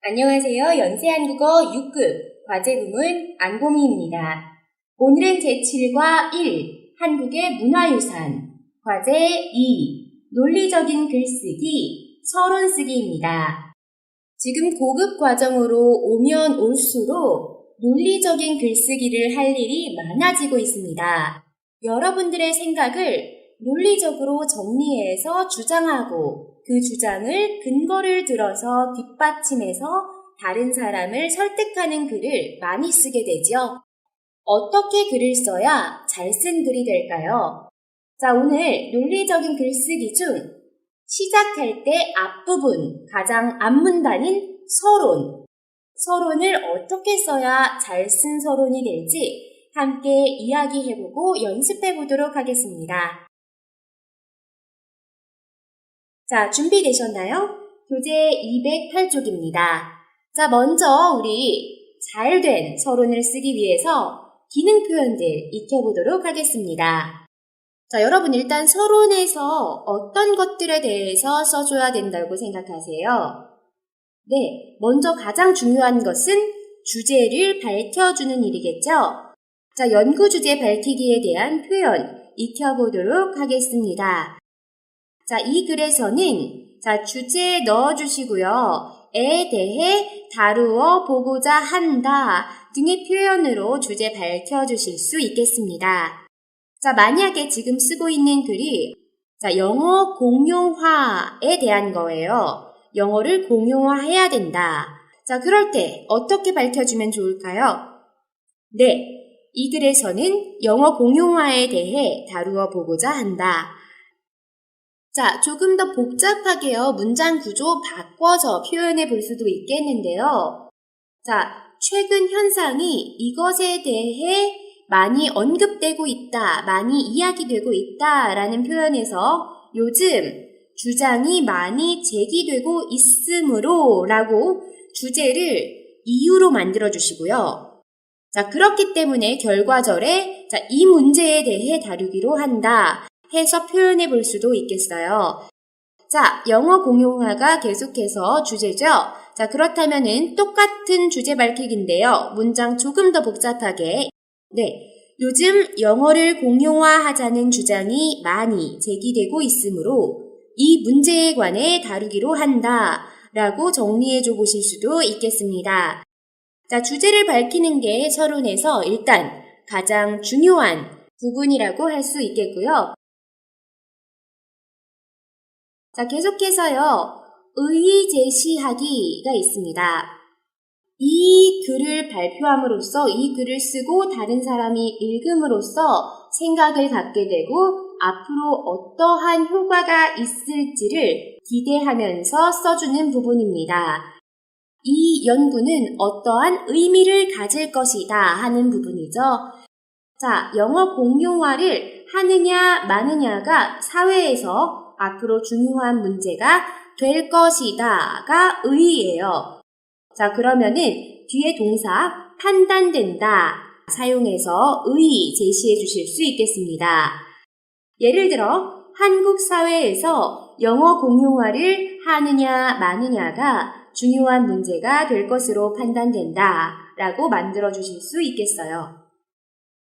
안녕하세요. 연세한국어 6급 과제부문 안보미입니다. 오늘은 제7과 1 한국의 문화유산 과제 2 논리적인 글쓰기 서론쓰기입니다. 지금 고급 과정으로 오면 올수록 논리적인 글쓰기를 할 일이 많아지고 있습니다. 여러분들의 생각을 논리적으로 정리해서 주장하고 그 주장을 근거를 들어서 뒷받침해서 다른 사람을 설득하는 글을 많이 쓰게 되죠. 어떻게 글을 써야 잘 쓴 글이 될까요? 자, 오늘 논리적인 글쓰기 중 시작할 때 앞부분, 가장 앞문단인 서론을 어떻게 써야 잘 쓴 서론이 될지 함께 이야기해보고 연습해보도록 하겠습니다. 자, 준비되셨나요? 교재 208쪽입니다. 자, 먼저 우리 잘된 서론을 쓰기 위해서 기능 표현들 익혀보도록 하겠습니다. 자, 여러분 일단 서론에서 어떤 것들에 대해서 써줘야 된다고 생각하세요? 네, 먼저 가장 중요한 것은 주제를 밝혀주는 일이겠죠? 자, 연구 주제 밝히기에 대한 표현 익혀보도록 하겠습니다. 자, 이 글에서는 주제에 넣어주시고요. 에 대해 다루어 보고자 한다 등의 표현으로 주제 밝혀주실 수 있겠습니다. 자, 만약에 지금 쓰고 있는 글이 영어 공용화에 대한 거예요. 영어를 공용화해야 된다. 자, 그럴 때 어떻게 밝혀주면 좋을까요? 네, 이 글에서는 영어 공용화에 대해 다루어 보고자 한다. 자, 조금 더 복잡하게요. 문장 구조 바꿔서 표현해 볼 수도 있겠는데요. 자, 최근 현상이 이것에 대해 많이 언급되고 있다, 많이 이야기되고 있다 라는 표현에서 요즘 주장이 많이 제기되고 있으므로 라고 주제를 이유로 만들어 주시고요. 자, 그렇기 때문에 결과절에 이 문제에 대해 다루기로 한다 해서 표현해 볼 수도 있겠어요. 자, 영어 공용화가 계속해서 주제죠. 자, 그렇다면은 똑같은 주제 밝히기인데요. 문장 조금 더 복잡하게. 네, 요즘 영어를 공용화하자는 주장이 많이 제기되고 있으므로 이 문제에 관해 다루기로 한다 라고 정리해 줘 보실 수도 있겠습니다. 자, 주제를 밝히는 게 서론에서 일단 가장 중요한 부분이라고 할 수 있겠고요. 자, 계속해서요. 의의 제시하기가 있습니다. 이 글을 발표함으로써 이 글을 쓰고 다른 사람이 읽음으로써 생각을 갖게 되고 앞으로 어떠한 효과가 있을지를 기대하면서 써주는 부분입니다. 이 연구는 어떠한 의미를 가질 것이다 하는 부분이죠. 자, 영어 공용화를 하느냐 마느냐가 사회에서 앞으로 중요한 문제가 될 것이다가 의의예요. 자, 그러면은 뒤에 동사 판단된다 사용해서 의의 제시해 주실 수 있겠습니다. 예를 들어 한국 사회에서 영어 공용화를 하느냐 마느냐가 중요한 문제가 될 것으로 판단된다 라고 만들어 주실 수 있겠어요.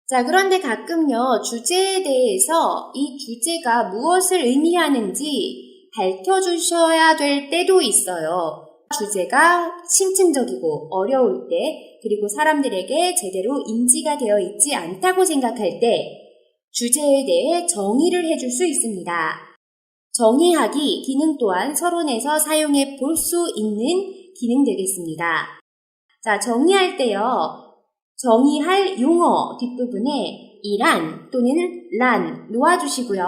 자, 그런데 가끔요, 주제에 대해서 이 주제가 무엇을 의미하는지 밝혀주셔야 될 때도 있어요. 주제가 심층적이고 어려울 때, 그리고 사람들에게 제대로 인지가 되어 있지 않다고 생각할 때, 주제에 대해 정의를 해줄 수 있습니다. 정의하기 기능 또한 서론에서 사용해 볼 수 있는 기능 되겠습니다. 자, 정의할 때요, 정의할 용어 뒷부분에 이란 또는 란 놓아주시고요.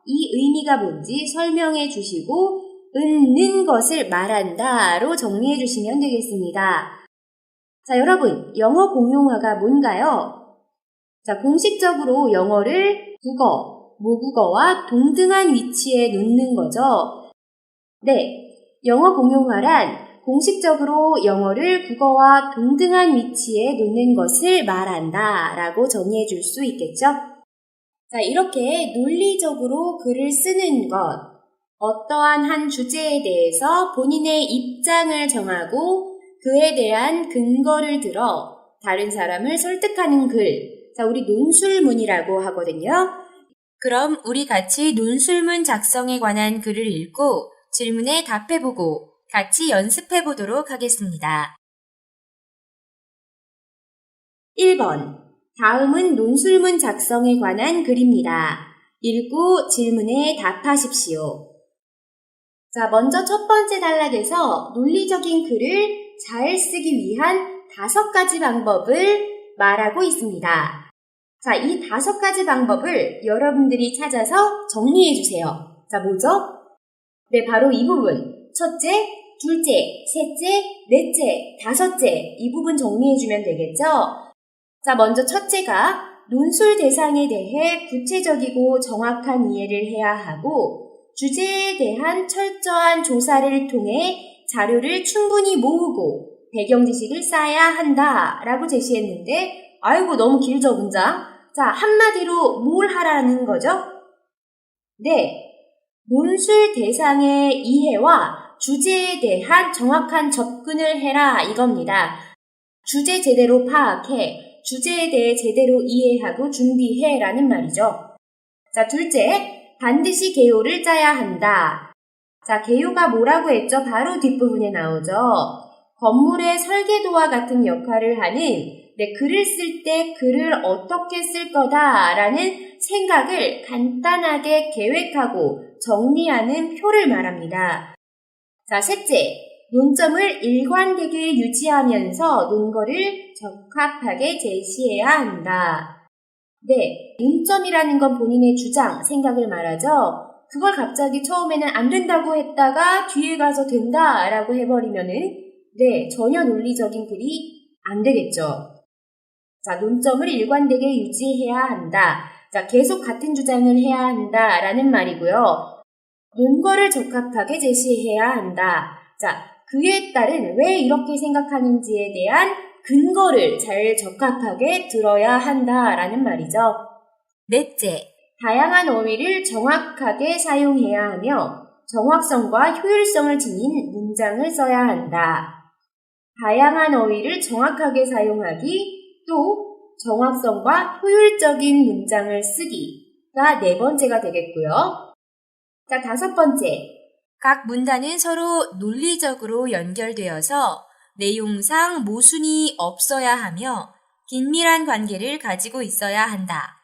이 의미가 뭔지 설명해 주시고 는 것을 말한다로 정리해 주시면 되겠습니다. 자, 여러분 영어 공용화가 뭔가요? 자, 공식적으로 영어를 국어, 모국어와 동등한 위치에 놓는 거죠. 네, 영어 공용화란 공식적으로 영어를 국어와 동등한 위치에 놓는 것을 말한다 라고 정의해 줄 수 있겠죠? 자, 이렇게 논리적으로 글을 쓰는 것, 어떠한 한 주제에 대해서 본인의 입장을 정하고 그에 대한 근거를 들어 다른 사람을 설득하는 글. 자, 우리 논술문이라고 하거든요. 그럼 우리 같이 논술문 작성에 관한 글을 읽고 질문에 답해보고 같이 연습해보도록 하겠습니다. 1번. 다음은 논술문 작성에 관한 글입니다. 읽고 질문에 답하십시오. 자, 먼저 첫 번째 단락에서 논리적인 글을 잘 쓰기 위한 5가지 방법을 말하고 있습니다. 자, 이 5가지 방법을 여러분들이 찾아서 정리해 주세요. 자, 뭐죠? 네, 바로 이 부분. 첫째, 둘째, 셋째, 넷째, 다섯째. 이 부분 정리해 주면 되겠죠? 자, 먼저 첫째가 논술 대상에 대해 구체적이고 정확한 이해를 해야 하고 주제에 대한 철저한 조사를 통해 자료를 충분히 모으고 배경 지식을 쌓아야 한다라고 제시했는데 아이고 너무 길죠 문장? 자, 한마디로 뭘 하라는 거죠? 네, 논술 대상의 이해와 주제에 대한 정확한 접근을 해라 이겁니다. 주제 제대로 파악해, 주제에 대해 제대로 이해하고 준비해 라는 말이죠. 자, 둘째, 반드시 개요를 짜야 한다. 자, 개요가 뭐라고 했죠? 바로 뒷부분에 나오죠. 건물의 설계도와 같은 역할을 하는 글을 쓸 때 글을 어떻게 쓸 거다라는 생각을 간단하게 계획하고 정리하는 표를 말합니다. 자, 셋째, 논점을 일관되게 유지하면서 논거를 적합하게 제시해야 한다. 네, 논점이라는 건 본인의 주장, 생각을 말하죠. 그걸 갑자기 처음에는 안 된다고 했다가 뒤에 가서 된다라고 해버리면은 네, 전혀 논리적인 글이 안 되겠죠. 자, 논점을 일관되게 유지해야 한다. 자, 계속 같은 주장을 해야 한다라는 말이고요. 논거를 적합하게 제시해야 한다. 자, 그에 따른 왜 이렇게 생각하는지에 대한 근거를 잘 적합하게 들어야 한다라는 말이죠. 넷째, 다양한 어휘를 정확하게 사용해야 하며 정확성과 효율성을 지닌 문장을 써야 한다. 다양한 어휘를 정확하게 사용하기, 또 정확성과 효율적인 문장을 쓰기가 네 번째가 되겠고요. 자, 다섯 번째, 각 문단은 서로 논리적으로 연결되어서 내용상 모순이 없어야 하며 긴밀한 관계를 가지고 있어야 한다.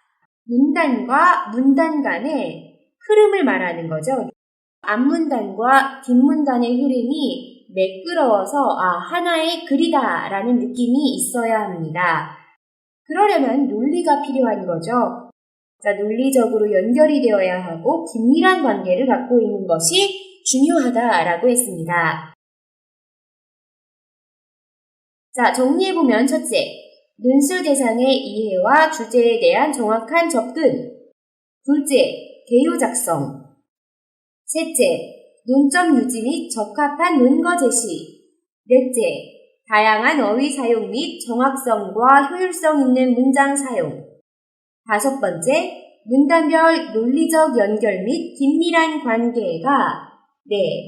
문단과 문단 간의 흐름을 말하는 거죠. 앞문단과 뒷문단의 흐름이 매끄러워서 하나의 글이다 라는 느낌이 있어야 합니다. 그러려면 논리가 필요한 거죠. 자, 논리적으로 연결이 되어야 하고 긴밀한 관계를 갖고 있는 것이 중요하다라고 했습니다. 자, 정리해보면 첫째, 논술 대상의 이해와 주제에 대한 정확한 접근. 둘째, 개요 작성. 셋째, 논점 유지 및 적합한 논거 제시. 넷째, 다양한 어휘 사용 및 정확성과 효율성 있는 문장 사용. 다섯 번째, 문단별 논리적 연결 및 긴밀한 관계가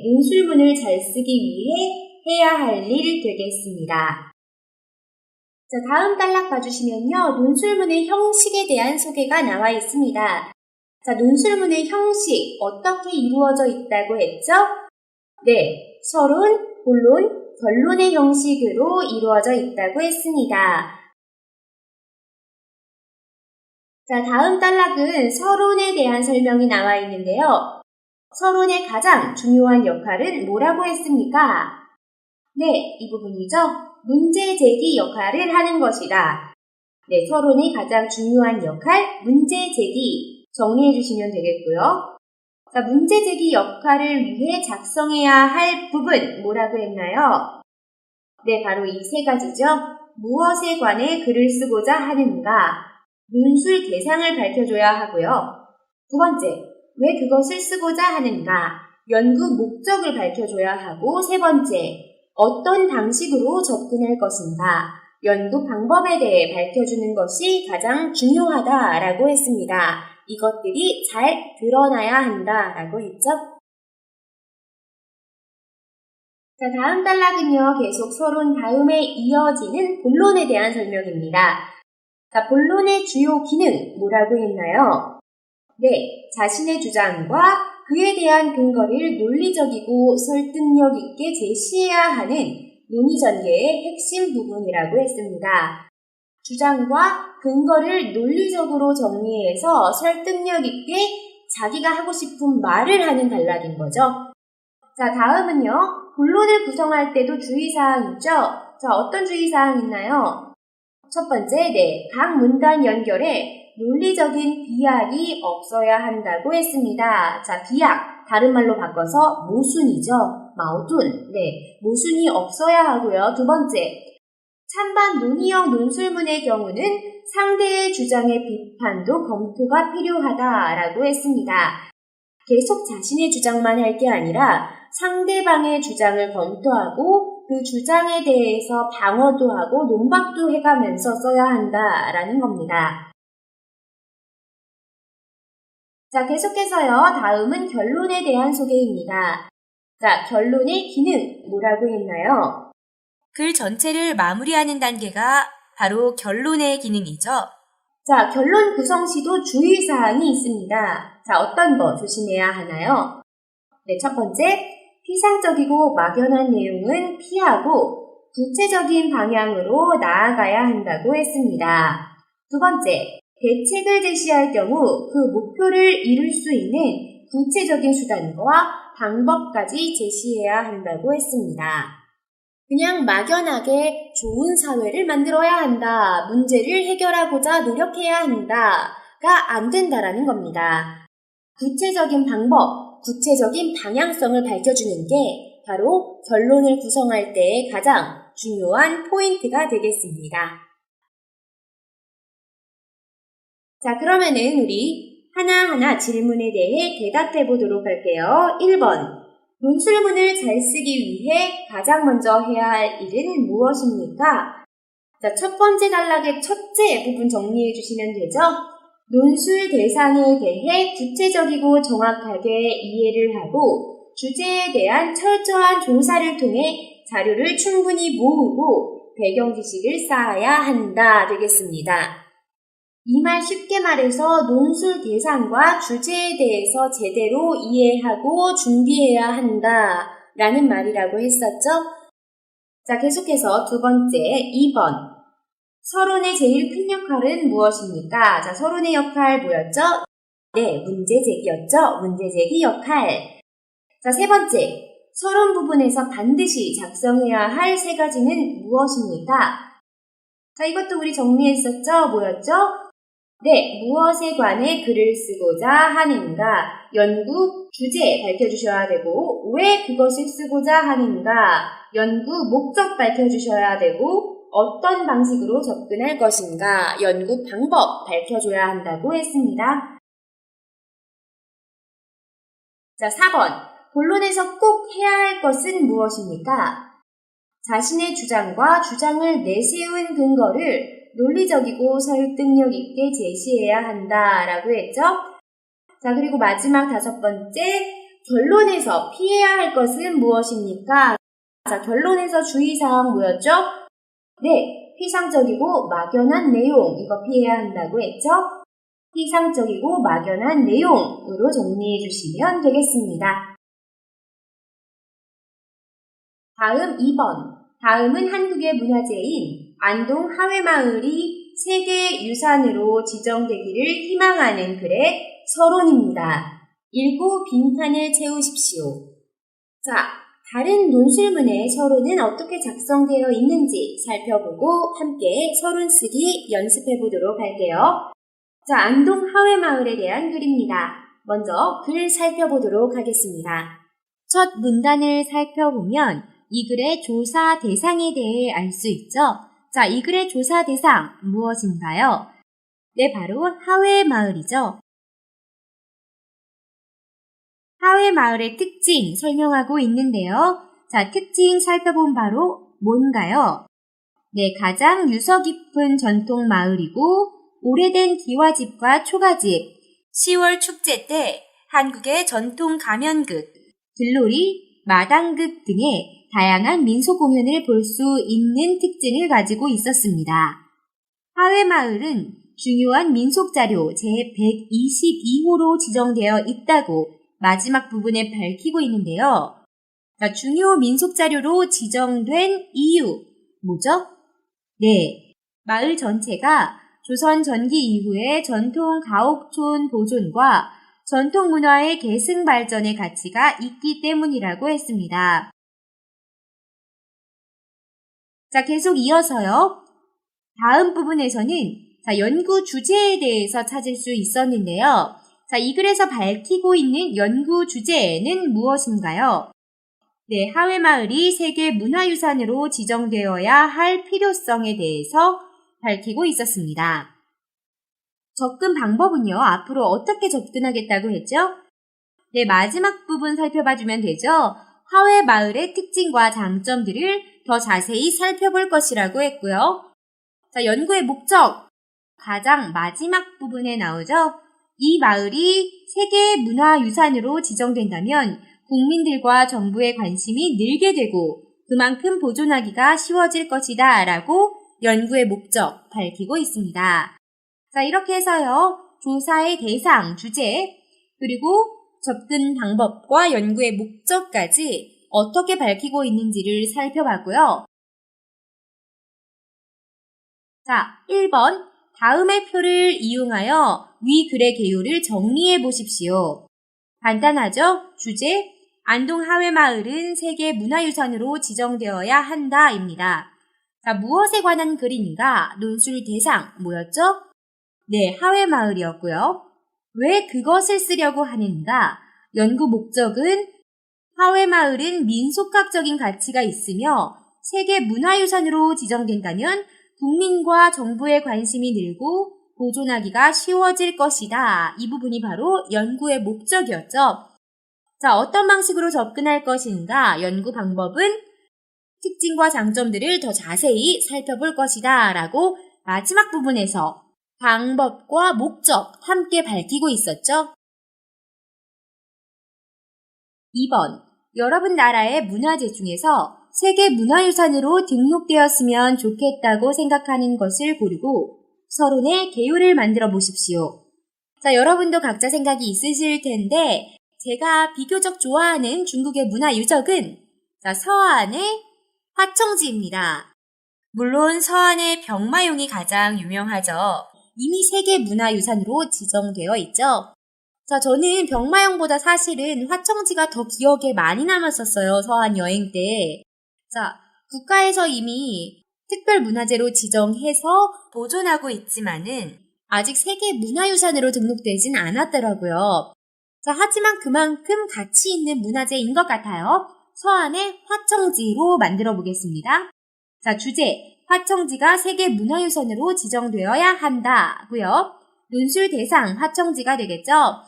논술문을 잘 쓰기 위해 해야 할 일 되겠습니다. 자, 다음 단락 봐주시면요. 논술문의 형식에 대한 소개가 나와 있습니다. 자, 논술문의 형식 어떻게 이루어져 있다고 했죠? 네, 서론, 본론, 결론의 형식으로 이루어져 있다고 했습니다. 자, 다음 단락은 서론에 대한 설명이 나와 있는데요. 서론의 가장 중요한 역할은 뭐라고 했습니까? 네, 이 부분이죠. 문제 제기 역할을 하는 것이다. 네, 서론의 가장 중요한 역할, 문제 제기 정리해 주시면 되겠고요. 자, 문제 제기 역할을 위해 작성해야 할 부분 뭐라고 했나요? 네, 바로 이 세 가지죠. 무엇에 관해 글을 쓰고자 하는가, 논술 대상을 밝혀줘야 하고요. 두 번째, 왜 그것을 쓰고자 하는가, 연구 목적을 밝혀줘야 하고, 세 번째, 어떤 방식으로 접근할 것인가, 연구 방법에 대해 밝혀주는 것이 가장 중요하다라고 했습니다. 이것들이 잘 드러나야 한다라고 했죠. 자, 다음 단락은요, 계속 서론 다음에 이어지는 본론에 대한 설명입니다. 자, 본론의 주요 기능, 뭐라고 했나요? 네, 자신의 주장과 그에 대한 근거를 논리적이고 설득력 있게 제시해야 하는 논의 전개의 핵심 부분이라고 했습니다. 주장과 근거를 논리적으로 정리해서 설득력 있게 자기가 하고 싶은 말을 하는 단락인 거죠. 자, 다음은요. 본론을 구성할 때도 주의사항 있죠? 자, 어떤 주의사항 있나요? 첫 번째, 네, 각 문단 연결에 논리적인 비약이 없어야 한다고 했습니다. 자, 비약, 다른 말로 바꿔서 모순이죠. 마오둔, 네, 모순이 없어야 하고요. 두 번째, 찬반 논의형 논술문의 경우는 상대의 주장의 비판도 검토가 필요하다라고 했습니다. 계속 자신의 주장만 할 게 아니라 상대방의 주장을 검토하고 그 주장에 대해서 방어도 하고 논박도 해가면서 써야 한다라는 겁니다. 자, 계속해서요. 다음은 결론에 대한 소개입니다. 자, 결론의 기능 뭐라고 했나요? 글 전체를 마무리하는 단계가 바로 결론의 기능이죠. 자, 결론 구성 시도 주의사항이 있습니다. 자, 어떤 거 조심해야 하나요? 네, 첫 번째, 피상적이고 막연한 내용은 피하고 구체적인 방향으로 나아가야 한다고 했습니다. 두 번째, 대책을 제시할 경우 그 목표를 이룰 수 있는 구체적인 수단과 방법까지 제시해야 한다고 했습니다. 그냥 막연하게 좋은 사회를 만들어야 한다, 문제를 해결하고자 노력해야 한다가 안 된다라는 겁니다. 구체적인 방법, 구체적인 방향성을 밝혀주는 게 바로 결론을 구성할 때 가장 중요한 포인트가 되겠습니다. 자, 그러면은 우리 하나하나 질문에 대해 대답해 보도록 할게요. 1번. 논술문을 잘 쓰기 위해 가장 먼저 해야 할 일은 무엇입니까? 자, 첫 번째 단락의 첫째 부분 정리해 주시면 되죠? 논술 대상에 대해 구체적이고 정확하게 이해를 하고 주제에 대한 철저한 조사를 통해 자료를 충분히 모으고 배경 지식을 쌓아야 한다 되겠습니다. 이 말 쉽게 말해서 논술 대상과 주제에 대해서 제대로 이해하고 준비해야 한다라는 말이라고 했었죠? 자, 계속해서 두 번째, 2번. 서론의 제일 큰 역할은 무엇입니까? 자, 서론의 역할 뭐였죠? 네, 문제제기였죠? 문제제기 역할. 자, 세 번째. 서론 부분에서 반드시 작성해야 할 세 가지는 무엇입니까? 자, 이것도 우리 정리했었죠? 뭐였죠? 네, 무엇에 관해 글을 쓰고자 하는가, 연구 주제 밝혀주셔야 되고, 왜 그것을 쓰고자 하는가, 연구 목적 밝혀주셔야 되고, 어떤 방식으로 접근할 것인가, 연구 방법 밝혀줘야 한다고 했습니다. 자, 4번. 본론에서 꼭 해야 할 것은 무엇입니까? 자신의 주장과 주장을 내세운 근거를 논리적이고 설득력 있게 제시해야 한다라고 했죠. 자, 그리고 마지막 다섯 번째, 결론에서 피해야 할 것은 무엇입니까? 자, 결론에서 주의사항 뭐였죠? 네, 피상적이고 막연한 내용, 이거 피해야 한다고 했죠. 피상적이고 막연한 내용으로 정리해 주시면 되겠습니다. 다음 2번. 다음은 한국의 문화재인 안동 하회마을이 세계유산으로 지정되기를 희망하는 글의 서론입니다. 읽고 빈칸을 채우십시오. 자, 다른 논술문의 서론은 어떻게 작성되어 있는지 살펴보고 함께 서론 쓰기 연습해 보도록 할게요. 자, 안동 하회마을에 대한 글입니다. 먼저 글 살펴보도록 하겠습니다. 첫 문단을 살펴보면 이 글의 조사 대상에 대해 알 수 있죠? 자, 이 글의 조사 대상 무엇인가요? 네, 바로 하회마을이죠. 하회마을의 특징 설명하고 있는데요. 자, 특징 살펴본 바로 뭔가요? 네, 가장 유서 깊은 전통 마을이고 오래된 기와집과 초가집, 10월 축제 때 한국의 전통 가면극, 들놀이, 마당극 등의 다양한 민속 공연을 볼 수 있는 특징을 가지고 있었습니다. 하회마을은 중요한 민속 자료 제122호로 지정되어 있다고 마지막 부분에 밝히고 있는데요. 자, 중요 민속 자료로 지정된 이유, 뭐죠? 네, 마을 전체가 조선 전기 이후의 전통 가옥촌 보존과 전통 문화의 계승 발전의 가치가 있기 때문이라고 했습니다. 자, 계속 이어서요. 다음 부분에서는 연구 주제에 대해서 찾을 수 있었는데요. 자, 이 글에서 밝히고 있는 연구 주제는 무엇인가요? 네, 하회마을이 세계 문화유산으로 지정되어야 할 필요성에 대해서 밝히고 있었습니다. 접근 방법은요, 앞으로 어떻게 접근하겠다고 했죠? 네, 마지막 부분 살펴봐주면 되죠? 하회마을의 특징과 장점들을 더 자세히 살펴볼 것이라고 했고요. 자, 연구의 목적, 가장 마지막 부분에 나오죠? 이 마을이 세계 문화유산으로 지정된다면 국민들과 정부의 관심이 늘게 되고 그만큼 보존하기가 쉬워질 것이다 라고 연구의 목적 밝히고 있습니다. 자, 이렇게 해서요. 조사의 대상, 주제, 그리고 접근 방법과 연구의 목적까지 어떻게 밝히고 있는지를 살펴봤고요. 자, 1번 다음의 표를 이용하여 위 글의 개요를 정리해 보십시오. 간단하죠? 주제, 안동 하회마을은 세계 문화유산으로 지정되어야 한다 입니다. 자, 무엇에 관한 글인가? 논술 대상 뭐였죠? 네, 하회마을이었고요. 왜 그것을 쓰려고 하는가? 연구 목적은 하회마을은 민속학적인 가치가 있으며 세계 문화유산으로 지정된다면 국민과 정부의 관심이 늘고 보존하기가 쉬워질 것이다. 이 부분이 바로 연구의 목적이었죠. 자, 어떤 방식으로 접근할 것인가? 연구 방법은 특징과 장점들을 더 자세히 살펴볼 것이다. 라고 마지막 부분에서 방법과 목적 함께 밝히고 있었죠. 2번, 여러분 나라의 문화재 중에서 세계 문화유산으로 등록되었으면 좋겠다고 생각하는 것을 고르고 서론에 개요를 만들어 보십시오. 자, 여러분도 각자 생각이 있으실 텐데 제가 비교적 좋아하는 중국의 문화유적은 서안의 화청지입니다. 물론 서안의 병마용이 가장 유명하죠. 이미 세계 문화유산으로 지정되어 있죠. 자, 저는 병마용보다 사실은 화청지가 더 기억에 많이 남았었어요. 서안 여행 때. 자, 국가에서 이미 특별문화재로 지정해서 보존하고 있지만은 아직 세계 문화유산으로 등록되진 않았더라고요. 자, 하지만 그만큼 가치 있는 문화재인 것 같아요. 서안의 화청지로 만들어 보겠습니다. 자, 주제, 화청지가 세계 문화유산으로 지정되어야 한다고요. 논술 대상, 화청지가 되겠죠.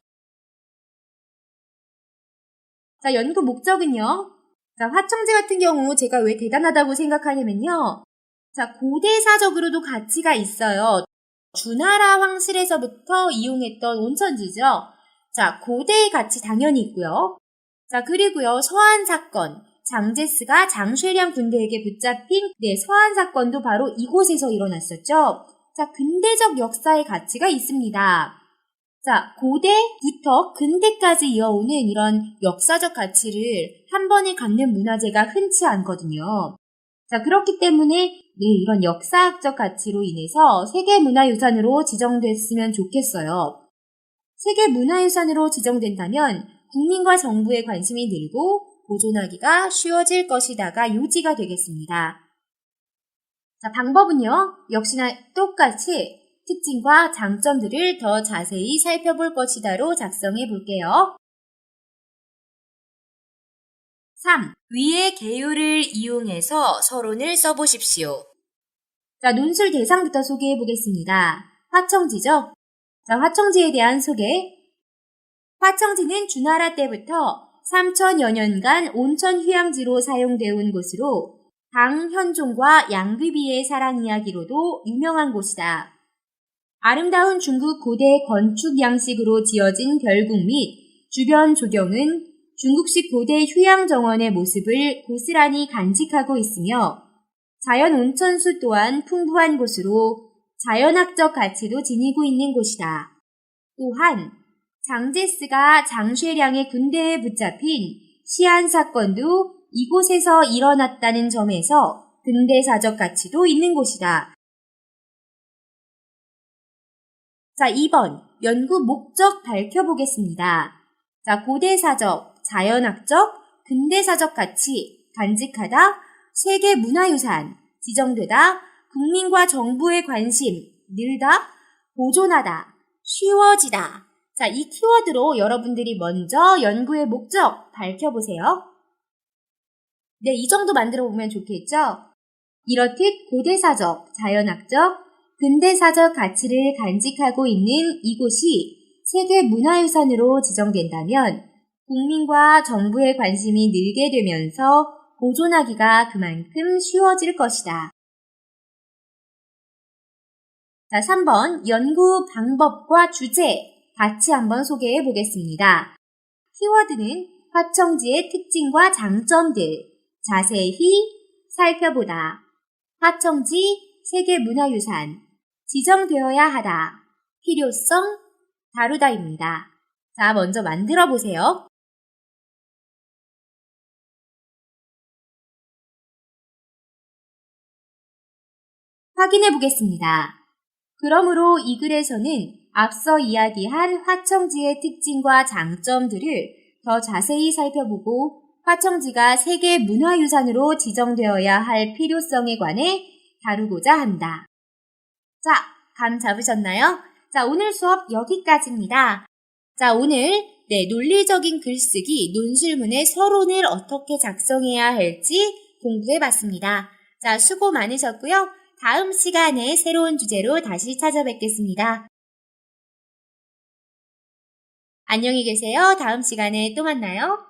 자, 연구 목적은요. 자, 화청지 같은 경우 제가 왜 대단하다고 생각하냐면요. 자, 고대사적으로도 가치가 있어요. 주나라 황실에서부터 이용했던 온천지죠. 자, 고대의 가치 당연히 있고요. 자, 그리고요, 서안 사건. 장제스가 장쉐량 군대에게 붙잡힌 서안 사건도 바로 이곳에서 일어났었죠. 자, 근대적 역사의 가치가 있습니다. 자, 고대부터 근대까지 이어오는 이런 역사적 가치를 한 번에 갖는 문화재가 흔치 않거든요. 자, 그렇기 때문에 이런 역사학적 가치로 인해서 세계문화유산으로 지정됐으면 좋겠어요. 세계문화유산으로 지정된다면 국민과 정부의 관심이 늘고 보존하기가 쉬워질 것이다가 요지가 되겠습니다. 자, 방법은요. 역시나 똑같이 특징과 장점들을 더 자세히 살펴볼 것이다로 작성해 볼게요. 3. 위의 개요를 이용해서 서론을 써보십시오. 자, 논술 대상부터 소개해 보겠습니다. 화청지죠? 자, 화청지에 대한 소개. 화청지는 주나라 때부터 3000여 년간 온천 휴양지로 사용되어 온 곳으로 당현종과 양귀비의 사랑 이야기로도 유명한 곳이다. 아름다운 중국 고대 건축 양식으로 지어진 별궁 및 주변 조경은 중국식 고대 휴양 정원의 모습을 고스란히 간직하고 있으며 자연 온천수 또한 풍부한 곳으로 자연학적 가치도 지니고 있는 곳이다. 또한 장제스가 장쉐량의 군대에 붙잡힌 시안 사건도 이곳에서 일어났다는 점에서 근대사적 가치도 있는 곳이다. 자, 2번 연구 목적 밝혀보겠습니다. 자, 고대사적, 자연학적, 근대사적 가치, 간직하다, 세계문화유산, 지정되다, 국민과 정부의 관심, 늘다, 보존하다, 쉬워지다. 자, 이 키워드로 여러분들이 먼저 연구의 목적 밝혀보세요. 네, 이 정도 만들어 보면 좋겠죠? 이렇듯 고대사적, 자연학적, 근대사적 가치를 간직하고 있는 이곳이 세계문화유산으로 지정된다면 국민과 정부의 관심이 늘게 되면서 보존하기가 그만큼 쉬워질 것이다. 자, 3번 연구 방법과 주제 같이 한번 소개해 보겠습니다. 키워드는 화청지의 특징과 장점들 자세히 살펴보다. 화청지 세계문화유산 지정되어야 하다. 필요성 다루다입니다. 자, 먼저 만들어 보세요. 확인해 보겠습니다. 그러므로 이 글에서는 앞서 이야기한 화청지의 특징과 장점들을 더 자세히 살펴보고 화청지가 세계문화유산으로 지정되어야 할 필요성에 관해 다루고자 한다. 자, 감 잡으셨나요? 자, 오늘 수업 여기까지입니다. 자, 오늘 논리적인 글쓰기, 논술문의 서론을 어떻게 작성해야 할지 공부해봤습니다. 자, 수고 많으셨고요. 다음 시간에 새로운 주제로 다시 찾아뵙겠습니다. 안녕히 계세요. 다음 시간에 또 만나요.